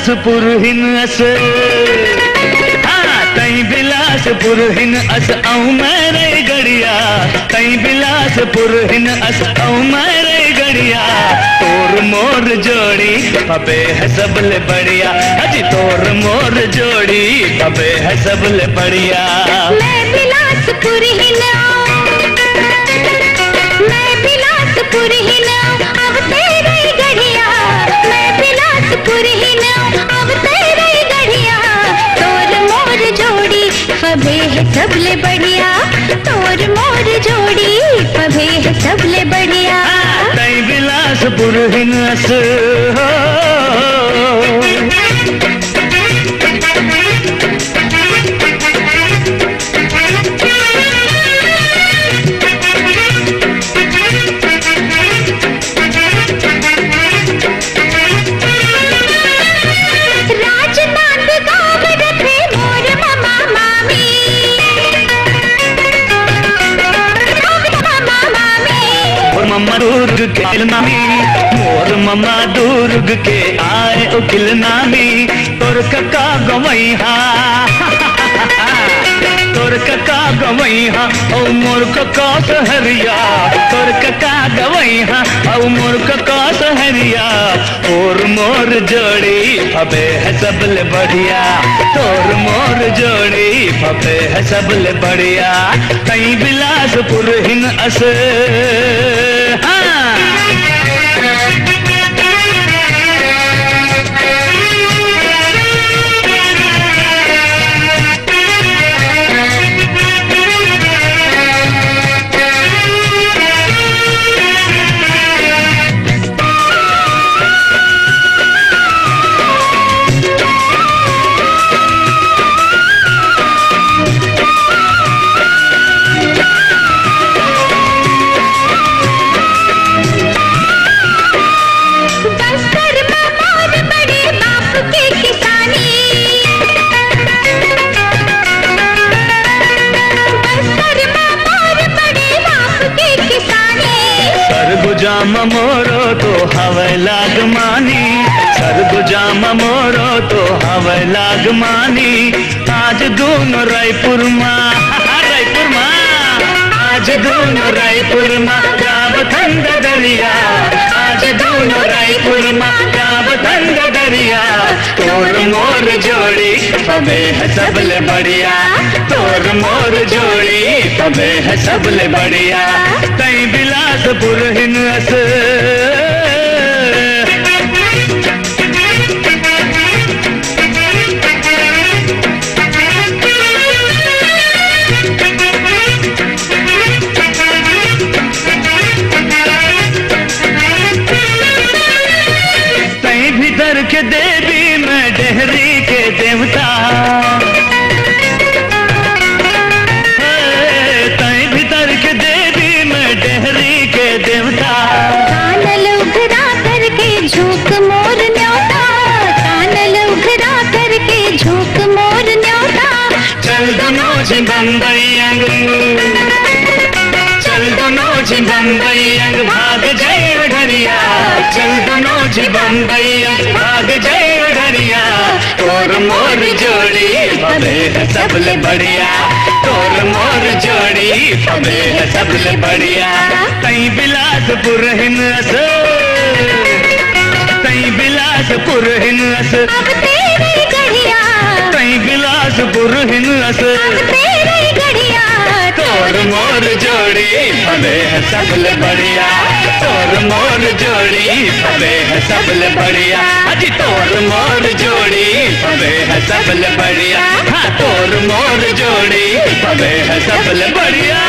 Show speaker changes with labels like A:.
A: बिलासपुर हिन अस, हाँ तई बिलासपुर हिन अस आऊं मैं रे गड़िया, तई बिलासपुर हिन अस आऊं मैं रे गड़िया। तोर मोर जोड़ी पबे है सबले बढ़िया, अजी तोर मोर जोड़ी पबे है सबले बढ़िया।
B: मैं बिलासपुर हिन आऊं, मैं बिलासपुर हिन आऊं अब तेरे गड़िया, मैं बिलासपुर हिन आऊं अब तेरे गड़िया। तोर मोर जोड़ी पबे है सबले बढ़िया, तोर मोर जोड़ी पबे है सबले बढ़िया।
A: तई बिलासपुर हिन अस मम्मा दुर्ग के नामी, मोर मम्मा दुर्ग के आए उकिल नामी। तोर कका गवैहा तोर कका गवैहा औ मोर कका सहरिया, तोर कका गवैहा औ मोर कका सहरिया। तोर मोर जोड़ी पबे है सबले बढ़िया, तोर मोर जोड़ी पबे है सबले बढ़िया। तई बिलासपुर हिन अस सरगुजाम मोरो तो हवे लाग मानी, सरगुजाम मोरो तो हवे लाग मानी। आज दोनों रायपुर माँ, रायपुर माँ, आज दोनों रायपुर माँ जाब ठंड दरिया, आज दोनों रायपुर माँ जाब ठंड दरिया। तोर मोर जोड़ी पबे है सबले बढ़िया, तोर मोर जोड़ी पबे है सबले बढ़िया। तई बिलासपुर हिन अस तई भीतर के देवी में डेहरी के देवता, तई भीतर के देवी में डेहरी के देवता।
B: कानल उघरा करके झोंक मोर न्योता, कानल उघरा करके झोंक मोर न्योता।
A: चल दोनों जी बम्बई अंग, चल दोनों जी बम्बई अंग भाग जय ढरिया, चल दोनों जी बम्बई अंग भाग जय ढरिया। तोर मोर जोड़ी पबे है सबले बढ़िया, तोर मोर जोड़ी पबे है सबले बढ़िया। तई बिलासपुर हिन अस, तई बिलासपुर हिन अस
B: अब तेरे गड़िया,
A: तई बिलासपुर हिन अस
B: अब तेरे गड़िया।
A: तोर मोर जोड़ी पबे है सबले बढ़िया, तोर मोर जोड़ी पबे है सबले बढ़िया। अजी तोर मोर जोड़ी पबे है सबले बढ़िया, हाँ तोर मोर जोड़ी पबे है सबले बढ़िया।